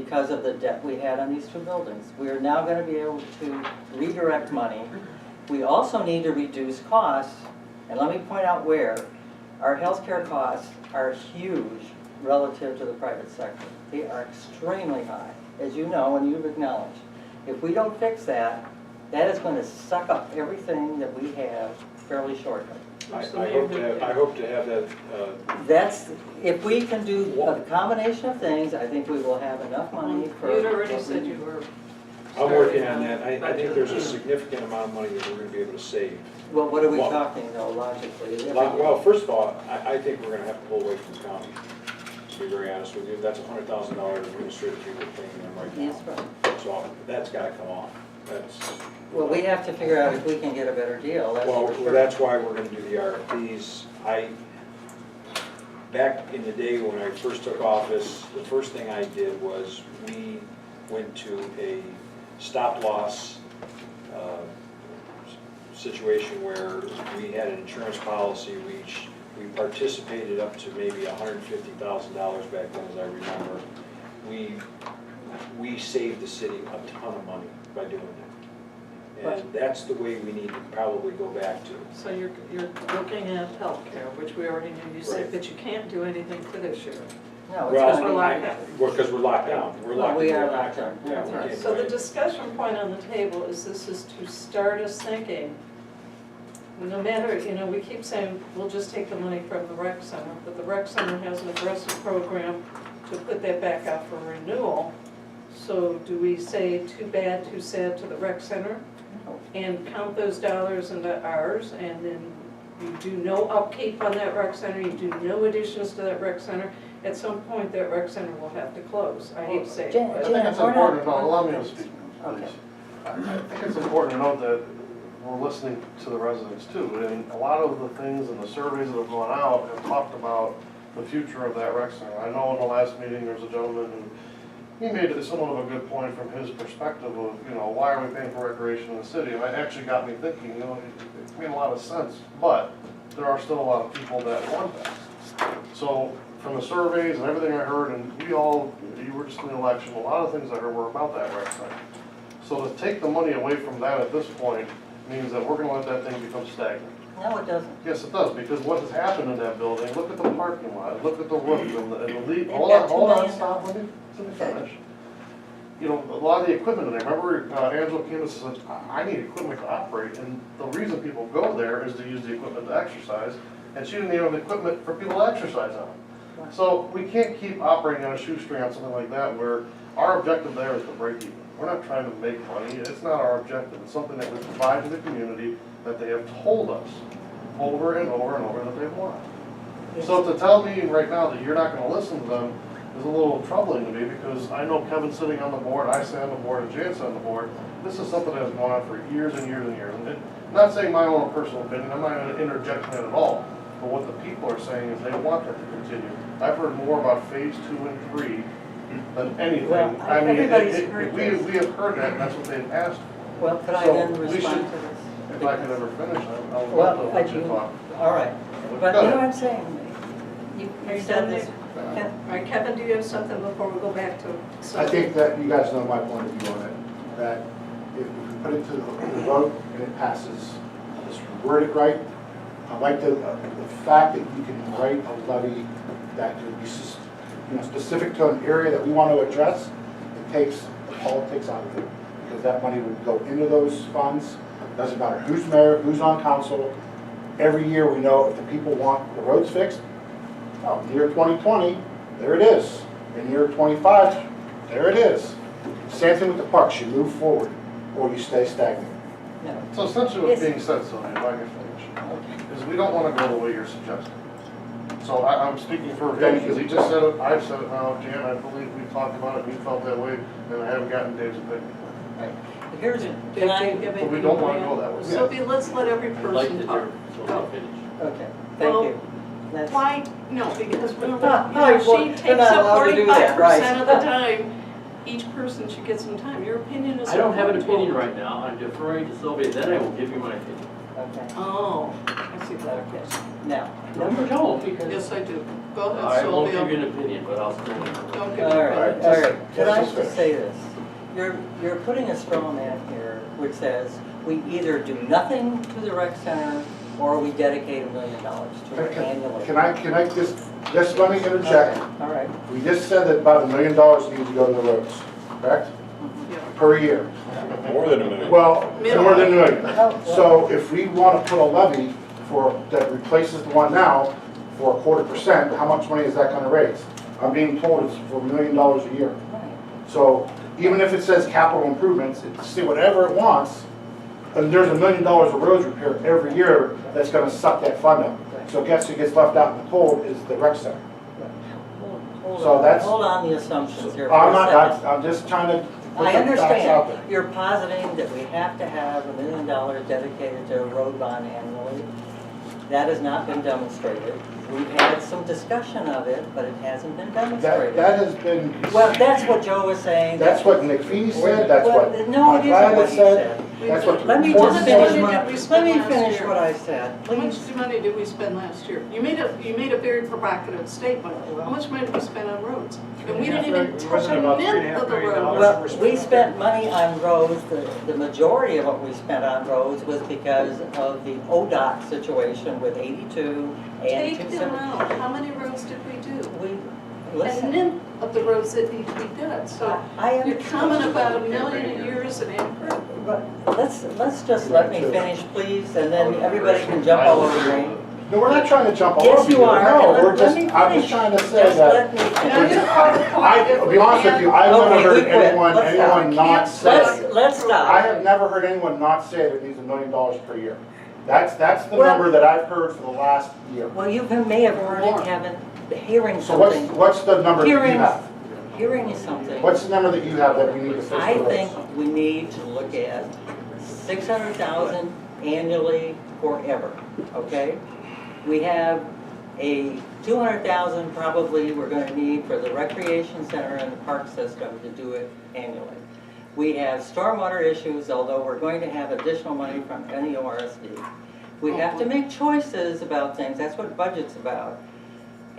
because of the debt we had on these two buildings. We are now going to be able to redirect money. We also need to reduce costs, and let me point out where. Our healthcare costs are huge relative to the private sector. They are extremely high, as you know and you've acknowledged. If we don't fix that, that is going to suck up everything that we have fairly shortly. I hope to have that. That's, if we can do a combination of things, I think we will have enough money for. You'd already said you were. I'm working on that. I think there's a significant amount of money that we're going to be able to save. Well, what are we Well- talking though, logically? Well, first of all, I think we're going to have to pull away from the county, to be very honest with you. That's $100,000 administrative fee we're paying them right Yes, now. right. So that's got to come off. Well, we have to figure out if we can get a better deal, that's Well, for sure. that's why we're going to do the RFPs. Back in the day when I first took office, the first thing I did was we went to a stop-loss situation where we had an insurance policy. We participated up to maybe $150,000 back then, as I remember. We saved the city a ton of money by doing that. And that's the way we need to probably go back to. So you're looking at healthcare, which we already knew you said, Right. but you can't do anything for this year. No, it's Well, gonna be. because we're locked down. We're locked We in. are locked down. Yeah, That's we right. can't So do the it. discussion point on the table is this is to start us thinking, no matter, we keep saying, we'll just take the money from the rec center, but the rec center has an aggressive program to put that back out for renewal. So do we say too bad, too sad to the rec center and count those dollars into ours, and then you do no upkeep on that rec center, you do no additions to that rec center? At some point, that rec center will have to close. I hate to say Jan- it. I think it's important to note, allow me to speak, Okay. please. I think it's important to note that we're listening to the residents too, and a lot of the things and the surveys that have gone out have talked about the future of that rec center. I know in the last meeting, there was a gentleman who, he made somewhat of a good point from his perspective of, why are we paying for recreation in the city? And that actually got me thinking, it made a lot of sense, but there are still a lot of people that want that. So, from the surveys and everything I heard, and you were just in the election, a lot of things I heard were about that rec center. So to take the money away from that at this point means that we're gonna let that thing become stagnant. No, it doesn't. Yes, it does, because what has happened in that building, look at the parking lot, look at the roof, and the leak, hold got $2 on, million. stop, let me finish. A lot of the equipment, and I remember Angela came and said, I need equipment to operate, and the reason people go there is to use the equipment to exercise, and she didn't even have equipment for people to exercise on. So we can't keep operating on a shoestring on something like that, where our objective there is to break even. We're not trying to make money, it's not our objective, it's something that we provide to the community that they have told us over and over and over that they want. So to tell me right now that you're not gonna listen to them is a little troubling to me, because I know Kevin's sitting on the board, I sit on the board, and Jan's on the board. This is something that has gone on for years and years and years. And I'm not saying my own personal opinion, I'm not gonna interject in it at all, but what the people are saying is they want that to continue. I've heard more about phase 2 and 3 than anything. Well, I mean, everybody's heard we this. have heard that, and that's what they've asked for. Well, could I So then we respond should- to this? If I could ever finish, I would Well, love to I let you do. talk. All right, but Go you know ahead. what I'm saying? You Are you said done this. there? Ken? All right, Kevin, do you have something before we go back to? I think that you guys know my point of view on it, that if we put it to the vote and it passes, just word it right. I like the fact that you can write a levy that could be specific to an area that we want to address. It takes the politics out of it, because that money would go into those funds. Doesn't matter who's mayor, who's on council. Every year we know if the people want the roads fixed, oh, in year 2020, there it is. In year 25, there it is. Same thing with the parks, you move forward or you stay stagnant. No. So essentially what's Yes. being said, Sylvia, if I can finish, is we don't want to go the way you're suggesting. So I'm speaking for Vinny, because he just said it, I've said it now, Jan, I believe we talked about it, and you felt that way, and I haven't gotten Dave's opinion. Right. Here's, Dave, can do you I, have But we anything don't to want to add? go that way. Sylvia, let's let every I'd like person to talk. do, so Go. we'll finish. okay, thank Well, you. That's- Why? No, because we're, Ah, oh, she they're takes not up allowed to do that, 45% of the right. time. Each person should get some time. Your opinion is. I don't have an opinion important. right now, I'm deferring to Sylvia, then I will give you my opinion. Okay. Oh, I see that. Okay, now, No, you don't, because Yes, I do. Go I ahead, won't give Sylvia. you an opinion, but I'll still. Don't give all me. right, just- all right, could I just just say this? You're putting a straw man here, which says, we either do nothing to the rec center, or we dedicate $1 million to it annually. Can I just let me interject. Okay, all right. We just said that about $1 million needs to go to the roads, correct? Yeah. Per year. More than a million. Well, more than $1 million. Oh, well, So if we want to put a levy that replaces the one now for 1/4%, how much money is that going to raise? I'm being told it's for $1 million a year. right. So even if it says capital improvements, it's say whatever it wants, and there's $1 million of roads repair every year, that's going to suck that fund up. So guess who gets left out in the cold is the rec center. Hold So on, that's- hold on the assumptions here for I'm a not, second. I'm just trying to put I the facts out there. understand, you're positing that we have to have $1 million dedicated to a road bond annually. That has not been demonstrated. We've had some discussion of it, but it hasn't been That demonstrated. has been, Well, that's what Joe was saying. that's what Nick Feeney said, that's Well, what no, it Mike isn't Ryan what has he said, said. that's what the Let me report just How much finish money what, did we let spend me last finish year? what I said, How much please. money did we spend last year? You made a very provocative statement. How much money did we spend on roads? And we didn't even touch Wasn't it a about mint $3.5 of the million? road. Well, we spent money on roads, the majority of what we spent on roads was because of the ODOT situation with 82 and Take them 270. out. How many roads did we do? We, A listen, mint of the roads that need to be done. So I your understand. comment about $1 million a year is an incorrect. But let's just let me finish, please, and then everybody can jump all over me. No, we're not trying to jump all Yes, over you you. are. No, Let- we're let just, me I'm finish. just trying to say Just that. let me Now finish. you are the point that I'll be honest with you, I've Okay, never we heard quit. anyone Let's stop. not say, Let's I stop. have never heard anyone not say that it needs $1 million per year. That's the Well- number that I've heard for the last year. Well, you may have heard it, Kevin, hearing So something. what's the number that you Hearing, have? hearing something. What's the number that you have that we need to fix the I roads? think we need to look at 600,000 annually forever, okay? We have a 200,000 probably we're gonna need for the recreation center and the park system to do it annually. We have stormwater issues, although we're going to have additional money from NEORSD. We have to make choices about things, that's what budget's about.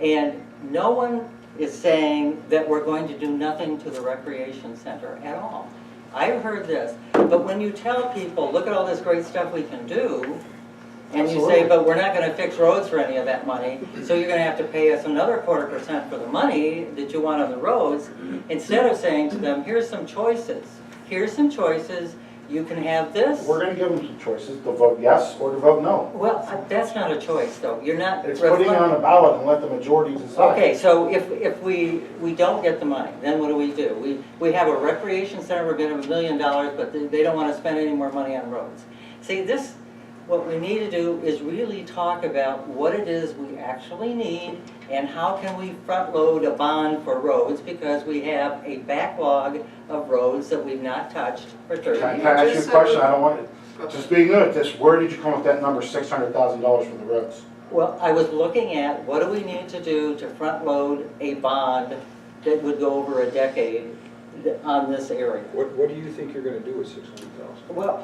And no one is saying that we're going to do nothing to the recreation center at all. I've heard this, but when you tell people, look at all this great stuff we can do, and you say, Absolutely. but we're not gonna fix roads for any of that money, so you're gonna have to pay us another 1/4% for the money that you want on the roads, instead of saying to them, here's some choices. Here's some choices, you can have this. We're gonna give them some choices, to vote yes or to vote no. Well, that's not a choice, though. You're not. It's putting it on the ballot and let the majority decide. Okay, so if we don't get the money, then what do? We have a recreation center, we're gonna have $1 million, but they don't wanna spend any more money on roads. See, what we need to do is really talk about what it is we actually need and how can we front load a bond for roads, because we have a backlog of roads that we've not touched for 30 Can years. I ask you a question? I don't want, just being new at this, where did you come up with that number, $600,000 for the roads? Well, I was looking at what do we need to do to front load a bond that would go over a decade on this area. What do you think you're gonna do with 600,000? Well,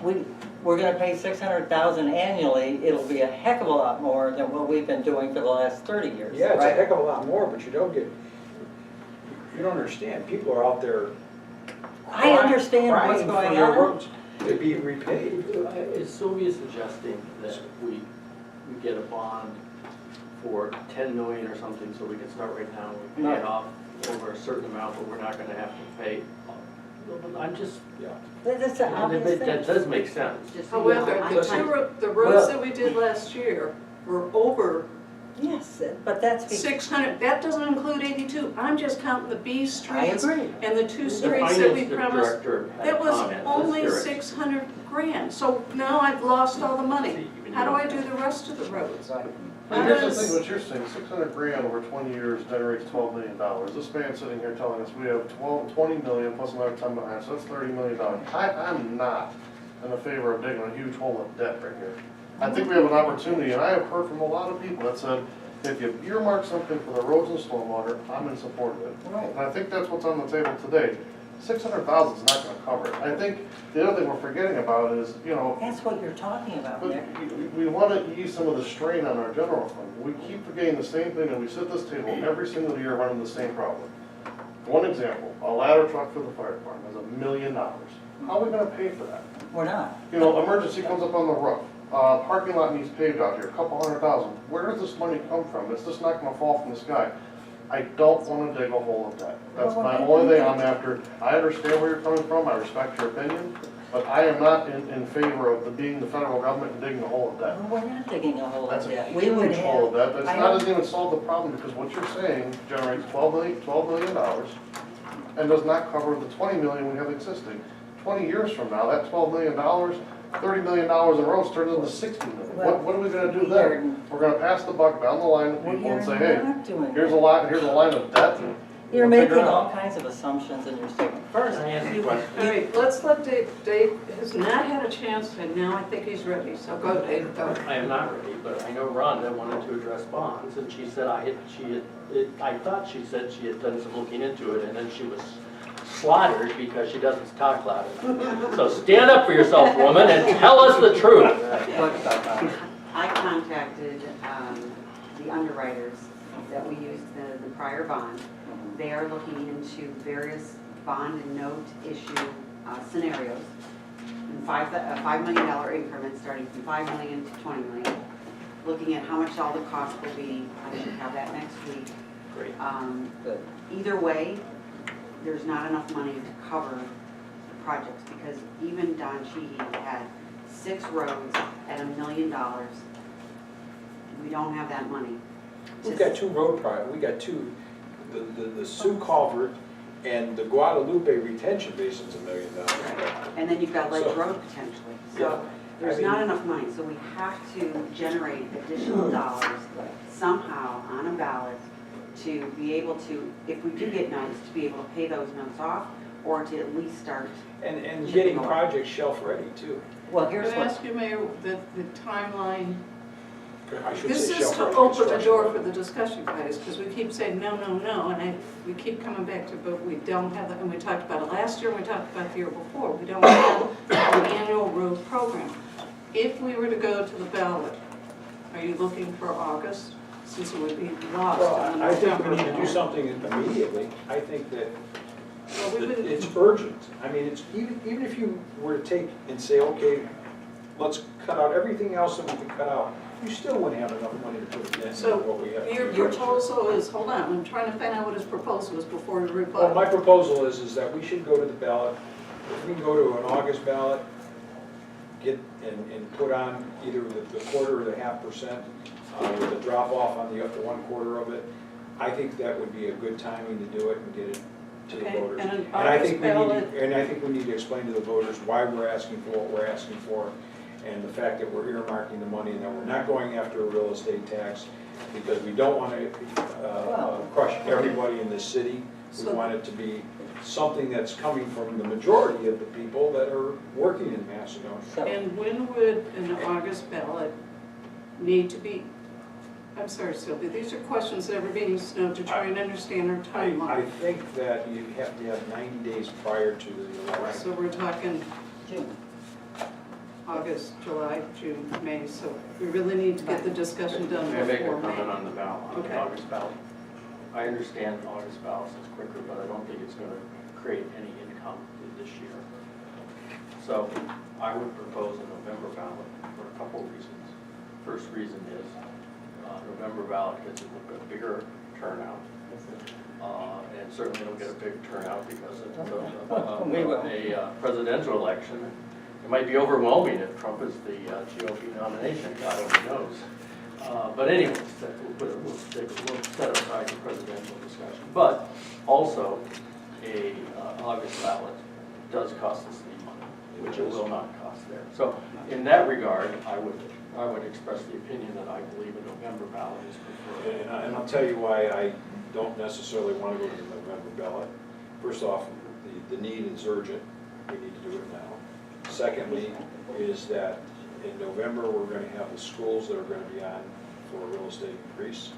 we're gonna pay $600,000 annually. It'll be a heck of a lot more than what we've been doing for the last 30 years, Yeah, it's a right? heck of a lot more, but you don't understand, people are out there I understand what's crying going for their on. roads to be repaid. Is Sylvia suggesting that we get a bond for 10 million or something, so we can start right now, we pay it No. off over a certain amount, but we're not gonna have to pay? I'm just, Yeah. That's an obvious that thing. does make sense. However, the roads Well- that we did last year were over Yes, but that's because, 600, that doesn't include 82. I'm just counting the B I streets agree. and the two The streets that we finance promised. director had That a was comment. Let's only hear it. 600 grand, so now I've lost all the money. How do I do the rest of the roads? But here's the thing, what you're saying, 600 grand over 20 years generates $12 million. This man's sitting here telling us we have 20 million plus another 10 million, so that's $30 million. I'm not in the favor of digging a huge hole of debt right here. I think we have an opportunity, and I have heard from a lot of people that said, if you earmark something for the roads and stormwater, I'm in support of it. Right. And I think that's what's on the table today. 600,000 is not gonna cover it. I think the other thing we're forgetting about is, That's what you're talking about, Nick. we wanna ease some of the strain on our general fund. We keep forgetting the same thing, and we sit at this table every single year running the same problem. One example, a ladder truck for the fire department is $1 million. How are we gonna pay for that? We're not. Emergency comes up on the roof, parking lot needs paved out here, a couple $100,000. Where does this money come from? It's just not gonna fall from the sky. I don't wanna dig a hole of debt. That's my only thing I'm after. I understand where you're coming from, I respect your opinion, but I am not in favor of being the federal government and digging a hole of debt. Well, we're not digging a hole of That's a debt. We would huge hole of have, debt, I doesn't even solve the problem, because what you're saying generates $12 million and does not cover the $20 million we have existing. 20 years from now, that $12 million, $30 million in roads turns into $60 million. What are we gonna do then? We're gonna pass the buck down the line to we people are and say, hey, not doing here's a that. line of debt. You're We'll figure making it all out. kinds of assumptions in your statement. First, Can I ask you a question? All right, let's let Dave, Dave has not had a chance, and now I think he's ready, so go Dave, go. I am not ready, but I know Rhonda wanted to address bonds, and she said I thought she said she had done some looking into it, and then she was slaughtered because she doesn't talk loud enough. So stand up for yourself, woman, and tell us the truth. I contacted the underwriters that we used the prior bond. They are looking into various bond and note issue scenarios in $5 million increments, starting from $5 million to $20 million. Looking at how much all the costs will be. I should have that next week. Great. Good. Either way, there's not enough money to cover the projects, because even Don Sheehy had 6 roads at $1 million. We don't have that money. We've got two road projects, we got two, the Sioux Culvert and the Guadalupe retention basin's $1 million. And then you've got Ledge So- Road potentially. Yeah. So there's I mean- not enough money, so we have to generate additional dollars somehow on a ballot to be able to, if we do get notes, to be able to pay those notes off, or to at least start. And getting projects shelf ready too. well, Can here's I what, ask you, Mayor, the timeline? I should This say is shelf to ready open the construction. door for the discussion, guys, because we keep saying no, no, no, and we keep coming back to, but we don't have that, and we talked about it last year, we talked about it the year before, we don't have an annual road program. If we were to go to the ballot, are you looking for August, since it would be lost in the Well, I think we November? need to do something immediately. I think that Well, we've been- it's urgent. I mean, it's, even if you were to take and say, okay, let's cut out everything else that we can cut out, you still wouldn't have enough money to put it in So, what we have. Your proposal is, hold on, I'm trying to find out what his proposal is before we Well, my reply. proposal is that we should go to the ballot, if we can go to an August ballot, and put on either the quarter or the 0.5%, with a drop off on the 1/4 of it. I think that would be a good timing to do it and get it to the Okay, voters. and an I August think we need, ballot, and I think we need to explain to the voters why we're asking for what we're asking for, and the fact that we're earmarking the money, and that we're not going after a real estate tax, because we don't want to crush everybody in this city. We So- want it to be something that's coming from the majority of the people that are working in Macedonia. so, and when would an August ballot need to be, I'm sorry, Sylvia, these are questions that everybody needs to know to try and understand our I timeline. think that you have to have 90 days prior to the election. So we're talking June. August, July, June, May, so we really need to get the discussion done May I make a before comment May. on the ballot, on the Okay. August ballot? I understand August ballot is quicker, but I don't think it's gonna create any income this year. So I would propose a November ballot for a couple of reasons. First reason is, November ballot gets a little bit bigger turnout. And certainly it'll get a big turnout because of We will. a presidential election. It might be overwhelming if Trump is the GOP nomination, God only knows. But anyways, we'll set aside the presidential discussion. But also, a August ballot does cost the city money, which it will not cost there. So in that regard, I would express the opinion that I believe a November ballot is preferred. And I'll tell you why I don't necessarily want to go to the November ballot. First off, the need is urgent. We need to do it now. Secondly, is that in November, we're going to have the schools that are going to be on for a real estate increase.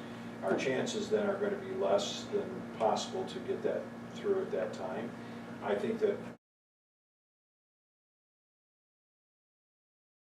Our chances then are going to be less than possible to get that through at that time. I think that